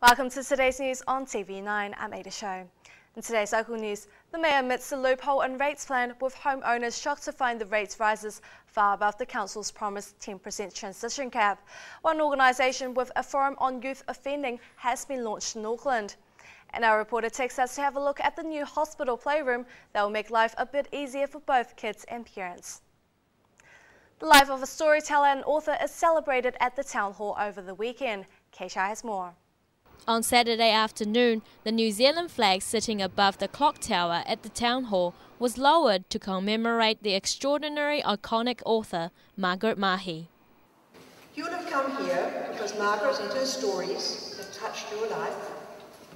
Welcome to today's news on TV9. I'm Ada Show. In today's local news, the Mayor admits a loophole in rates plan with homeowners shocked to find the rates rises far above the Council's promised 10% transition cap. One organisation with a forum on youth offending has been launched in Auckland. And our reporter takes us to have a look at the new hospital playroom that will make life a bit easier for both kids and parents. The life of a storyteller and author is celebrated at the Town Hall over the weekend. Keisha has more. On Saturday afternoon, the New Zealand flag sitting above the clock tower at the Town Hall was lowered to commemorate the extraordinary iconic author, Margaret Mahi. You will have come here because Margaret and her stories have touched your life,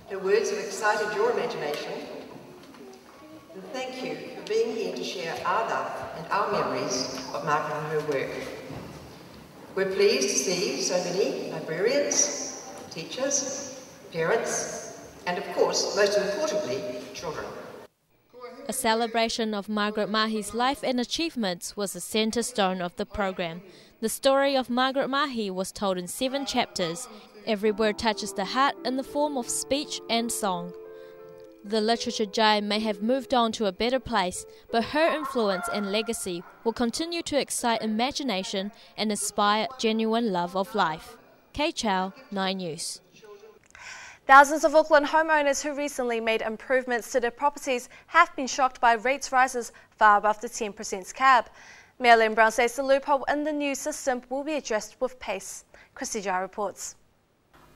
her words have excited your imagination, and thank you for being here to share our love and our memories of Margaret and her work. We're pleased to see so many librarians, teachers, parents, and of course, most importantly, children. A celebration of Margaret Mahi's life and achievements was the centre stone of the programme. The story of Margaret Mahi was told in 7 chapters. Every word touches the heart in the form of speech and song. The literature giant may have moved on to a better place, but her influence and legacy will continue to excite imagination and inspire genuine love of life. Kay Chow, 9 News. Thousands of Auckland homeowners who recently made improvements to their properties have been shocked by rates rises far above the 10% cap. Mayor Len Brown says the loophole in the new system will be addressed with pace. Christy Jar reports.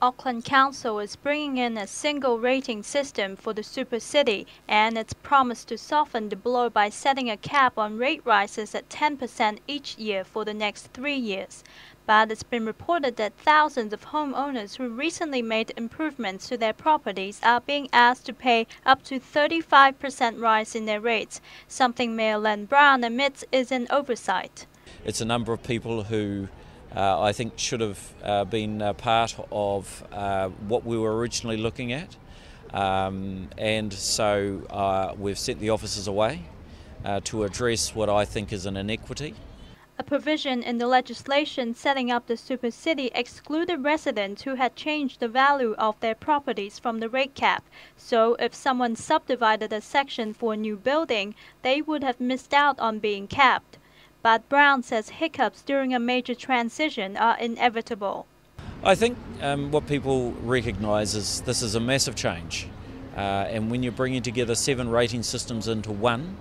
Auckland Council is bringing in a single rating system for the super city, and it's promised to soften the blow by setting a cap on rate rises at 10% each year for the next 3 years. But it's been reported that thousands of homeowners who recently made improvements to their properties are being asked to pay up to 35% rise in their rates, something Mayor Len Brown admits is an oversight. It's a number of people who I think should have been part of what we were originally looking at, and so we've sent the officers away to address what I think is an inequity. A provision in the legislation setting up the super city excluded residents who had changed the value of their properties from the rate cap. So if someone subdivided a section for a new building, they would have missed out on being capped. But Brown says hiccups during a major transition are inevitable. I think what people recognise is this is a massive change, and when you're bringing together 7 rating systems into one,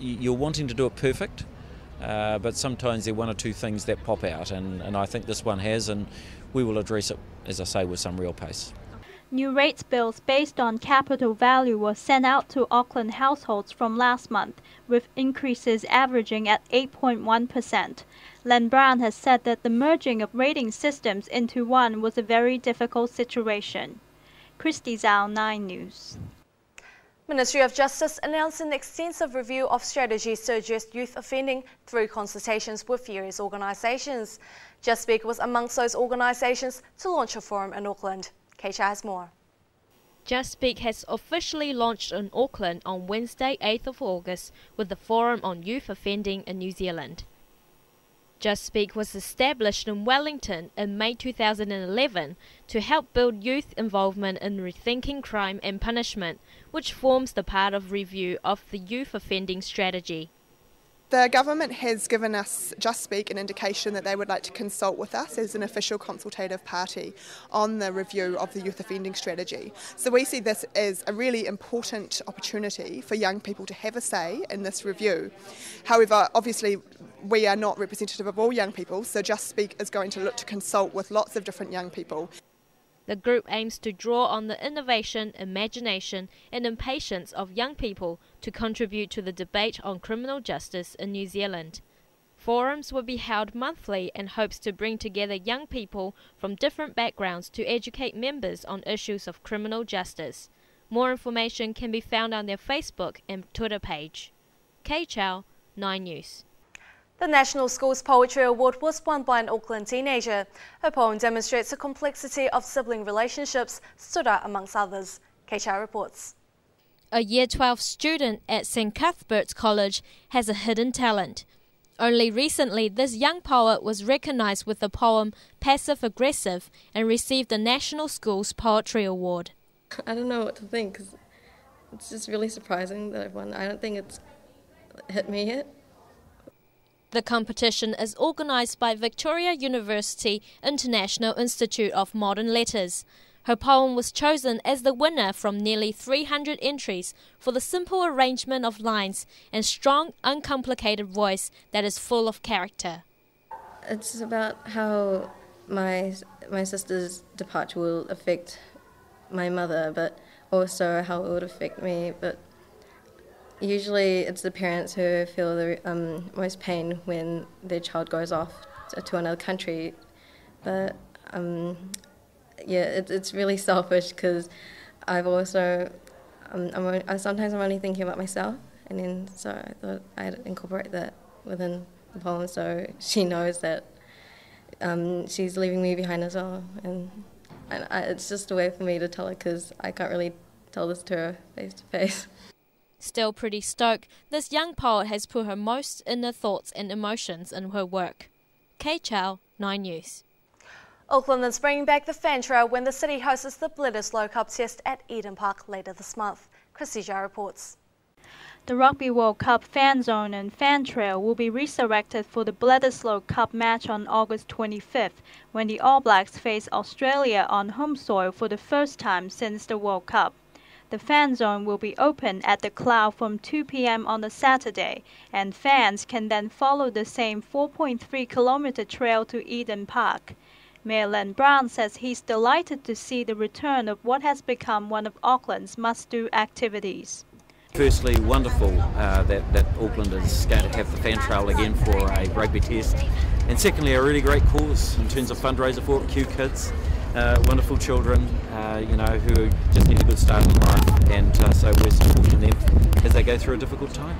you're wanting to do it perfect, but sometimes there are 1 or 2 things that pop out, and I think this one has, and we will address it, as I say, with some real pace. New rates bills based on capital value were sent out to Auckland households from last month, with increases averaging at 8.1%. Len Brown has said that the merging of rating systems into one was a very difficult situation. Christy Zhao, 9 News. Ministry of Justice announced an extensive review of strategies to address youth offending through consultations with various organisations. Just Speak was amongst those organisations to launch a forum in Auckland. Keisha has more. Just Speak has officially launched in Auckland on Wednesday, 8th of August, with the Forum on Youth Offending in New Zealand. Just Speak was established in Wellington in May 2011 to help build youth involvement in rethinking crime and punishment, which forms the part of review of the youth offending strategy. The government has given us, Just Speak, an indication that they would like to consult with us as an official consultative party on the review of the youth offending strategy. So we see this as a really important opportunity for young people to have a say in this review. However, obviously we are not representative of all young people, so Just Speak is going to look to consult with lots of different young people. The group aims to draw on the innovation, imagination and impatience of young people to contribute to the debate on criminal justice in New Zealand. Forums will be held monthly and hopes to bring together young people from different backgrounds to educate members on issues of criminal justice. More information can be found on their Facebook and Twitter page. Kay Chow, 9 News. The National Schools Poetry Award was won by an Auckland teenager. Her poem demonstrates the complexity of sibling relationships, stood out amongst others. Keisha reports. A Year 12 student at St Cuthbert's College has a hidden talent. Only recently, this young poet was recognised with the poem Passive Aggressive and received the National Schools Poetry Award. I don't know what to think because it's just really surprising that I've won. I don't think it's hit me yet. The competition is organised by Victoria University International Institute of Modern Letters. Her poem was chosen as the winner from nearly 300 entries for the simple arrangement of lines and strong, uncomplicated voice that is full of character. It's about how my sister's departure will affect my mother, but also how it would affect me. But usually it's the parents who feel the most pain when their child goes off to another country. But yeah, it's really selfish because I've also, sometimes I'm only thinking about myself, and then so I thought I'd incorporate that within the poem so she knows that she's leaving me behind as well. And it's just a way for me to tell her because I can't really tell this to her face to face. Still pretty stoked, this young poet has put her most inner thoughts and emotions in her work. Kay Chow, 9 News. Auckland is bringing back the fan trail when the city hosts the Bledisloe Cup test at Eden Park later this month. Chrissy Zhao reports. The Rugby World Cup fan zone and fan trail will be resurrected for the Bledisloe Cup match on August 25th, when the All Blacks face Australia on home soil for the first time since the World Cup. The fan zone will be open at the Cloud from 2 p.m. on the Saturday, and fans can then follow the same 4.3-kilometre trail to Eden Park. Mayor Len Brown says he's delighted to see the return of what has become one of Auckland's must-do activities. Firstly, wonderful that Auckland is going to have the fan trail again for a rugby test. And secondly, a really great cause in terms of fundraiser for Q Kids. Wonderful children, who just need a good start in life, and so we're supporting them as they go through a difficult time.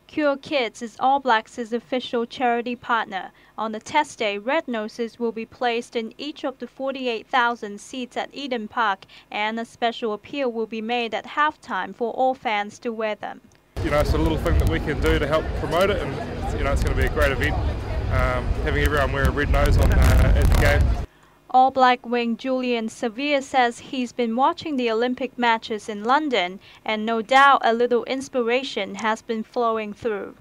Cure Kids is All Blacks' official charity partner. On the test day, red noses will be placed in each of the 48,000 seats at Eden Park, and a special appeal will be made at halftime for all fans to wear them. It's a little thing that we can do to help promote it, and it's going to be a great event. Having everyone wear a red nose on at the game. All Black wing Julian Severe says he's been watching the Olympic matches in London, and no doubt a little inspiration has been flowing through.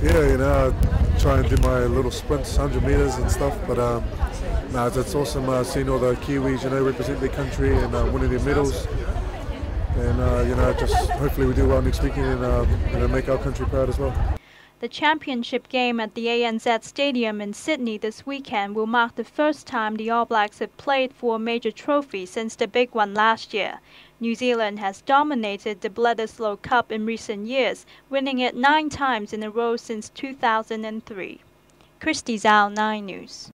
Yeah, I try and do my little sprints, 100 metres and stuff, but it's awesome seeing all the Kiwis, represent their country and winning their medals. And, just hopefully we do well next weekend and make our country proud as well. The championship game at the ANZ Stadium in Sydney this weekend will mark the first time the All Blacks have played for a major trophy since the big one last year. New Zealand has dominated the Bledisloe Cup in recent years, winning it 9 times in a row since 2003. Christy Zhao, 9 News.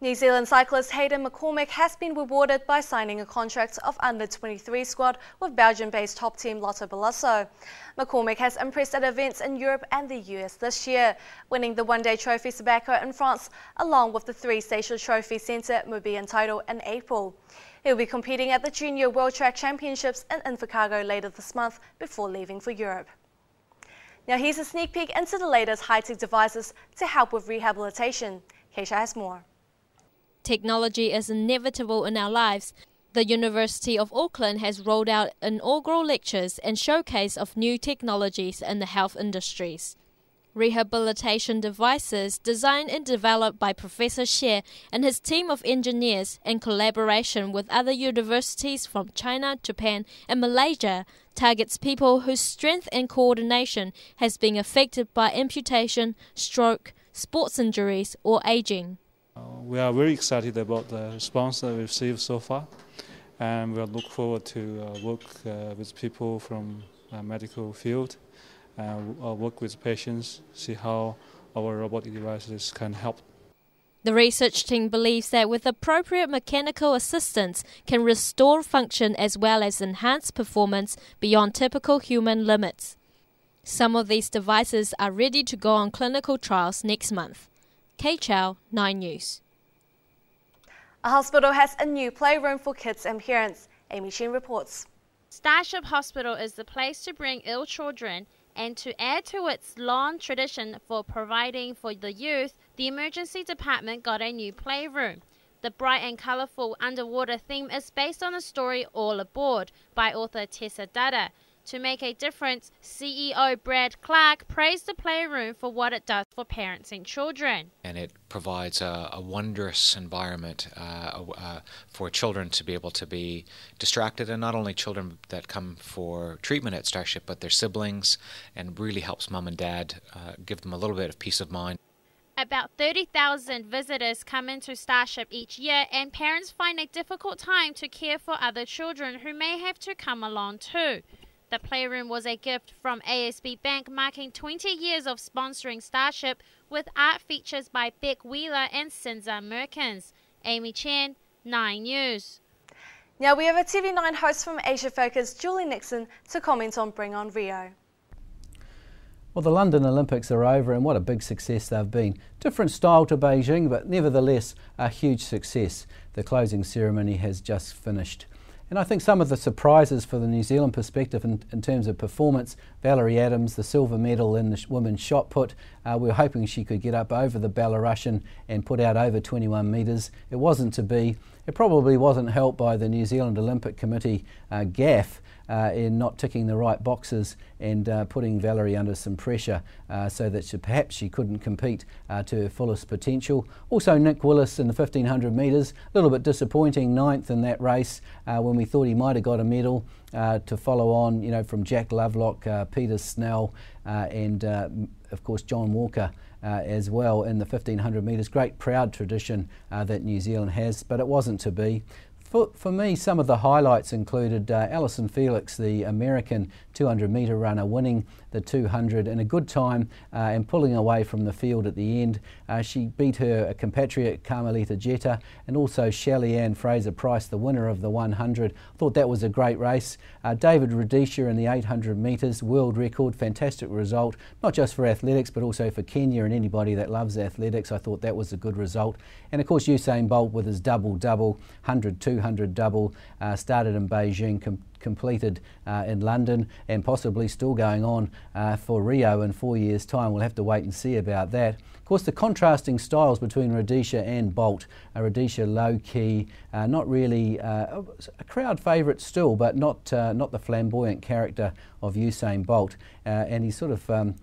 New Zealand cyclist Hayden McCormick has been rewarded by signing a contract of under-23 squad with Belgian-based top team Lotto Balasso. McCormick has impressed at events in Europe and the US this year, winning the one-day Trophy Sabaco in France, along with the 3-station Trophy Centre Mobi in total in April. He'll be competing at the Junior World Track Championships in Invercargill later this month before leaving for Europe. Now here's a sneak peek into the latest high-tech devices to help with rehabilitation. Keisha has more. Technology is inevitable in our lives. The University of Auckland has rolled out inaugural lectures and showcase of new technologies in the health industries. Rehabilitation devices designed and developed by Professor Xie and his team of engineers in collaboration with other universities from China, Japan and Malaysia targets people whose strength and coordination has been affected by amputation, stroke, sports injuries or aging. We are very excited about the response that we've received so far, and we look forward to work with people from the medical field, work with patients, see how our robotic devices can help. The research team believes that with appropriate mechanical assistance can restore function as well as enhance performance beyond typical human limits. Some of these devices are ready to go on clinical trials next month. Kay Chow, 9 News. A hospital has a new playroom for kids and parents. Amy Shin reports. Starship Hospital is the place to bring ill children And to add to its long tradition for providing for the youth, the emergency department got a new playroom. The bright and colourful underwater theme is based on the story All Aboard by author Tessa Dada. To make a difference, CEO Brad Clark praised the playroom for what it does for parents and children. And it provides a wondrous environment for children to be able to be distracted, and not only children that come for treatment at Starship, but their siblings, and really helps mum and dad give them a little bit of peace of mind. About 30,000 visitors come into Starship each year, and parents find a difficult time to care for other children who may have to come along too. The playroom was a gift from ASB Bank, marking 20 years of sponsoring Starship, with art features by Beck Wheeler and Sinza Merkins. Amy Chen, 9 News. Now we have a TV9 host from Asia Focus, Julie Nixon, to comment on Bring On Rio. Well, the London Olympics are over, and what a big success they've been. Different style to Beijing, but nevertheless a huge success. The closing ceremony has just finished. And I think some of the surprises for the New Zealand perspective in terms of performance, Valerie Adams, the silver medal in the women's shot put, we were hoping she could get up over the Belarusian and put out over 21 metres. It wasn't to be. It probably wasn't helped by the New Zealand Olympic Committee gaffe in not ticking the right boxes and putting Valerie under some pressure so that perhaps she couldn't compete to her fullest potential. Also Nick Willis in the 1500 metres, a little bit disappointing, 9th in that race when we thought he might have got a medal, to follow on, you know, from Jack Lovelock, Peter Snell and of course John Walker as well in the 1500 metres. Great proud tradition that New Zealand has, but it wasn't to be. For me, some of the highlights included Alison Felix, the American 200 metre runner, winning the 200 in a good time and pulling away from the field at the end. She beat her compatriot Carmelita Jetta, and also Shelly-Ann Fraser-Price, the winner of the 100. Thought that was a great race. David Rudisha in the 800 metres, world record, fantastic result, not just for athletics but also for Kenya and anybody that loves athletics. I thought that was a good result. And of course Usain Bolt with his double-double, 100-200 double, started in Beijing, completed in London, and possibly still going on for Rio in 4 years' time. We'll have to wait and see about that. Of course, the contrasting styles between Rudisha and Bolt. Rudisha low-key, not really a crowd favourite still, but not the flamboyant character of Usain Bolt. And he sort of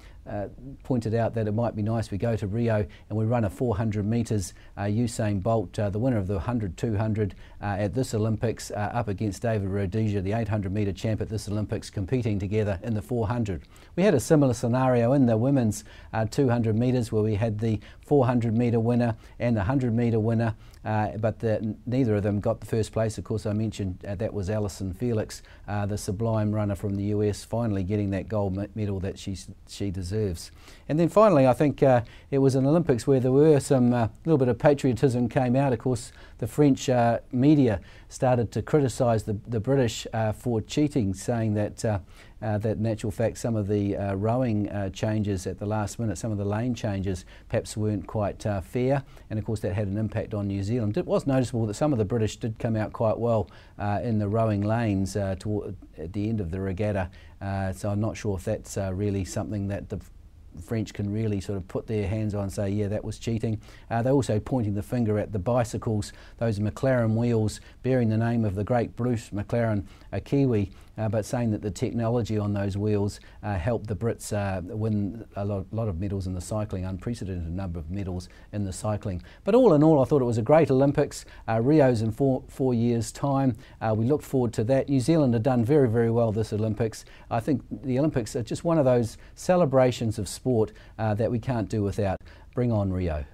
pointed out that it might be nice if we go to Rio and we run a 400 metres. Usain Bolt, the winner of the 100-200 at this Olympics, up against David Rudisha, the 800 metre champ at this Olympics, competing together in the 400. We had a similar scenario in the women's 200 metres where we had the 400 metre winner and the 100 metre winner, but neither of them got the first place. Of course, I mentioned that was Alison Felix, the sublime runner from the US, finally getting that gold medal that she deserves. And then finally, I think it was an Olympics where there were some little bit of patriotism came out. Of course, the French media started to criticise the British for cheating, saying that that in actual fact some of the rowing changes at the last minute, some of the lane changes perhaps weren't quite fair, and of course that had an impact on New Zealand. It was noticeable that some of the British did come out quite well in the rowing lanes at the end of the regatta, so I'm not sure if that's really something that the French can really sort of put their hands on and say, yeah, that was cheating. They're also pointing the finger at the bicycles, those McLaren wheels bearing the name of the great Bruce McLaren, a Kiwi, but saying that the technology on those wheels helped the Brits win a lot of medals in the cycling, unprecedented number of medals in the cycling. But all in all, I thought it was a great Olympics. Rio's in four years' time. We look forward to that. New Zealand have done very, very well this Olympics. I think the Olympics are just one of those celebrations of sport that we can't do without. Bring on Rio.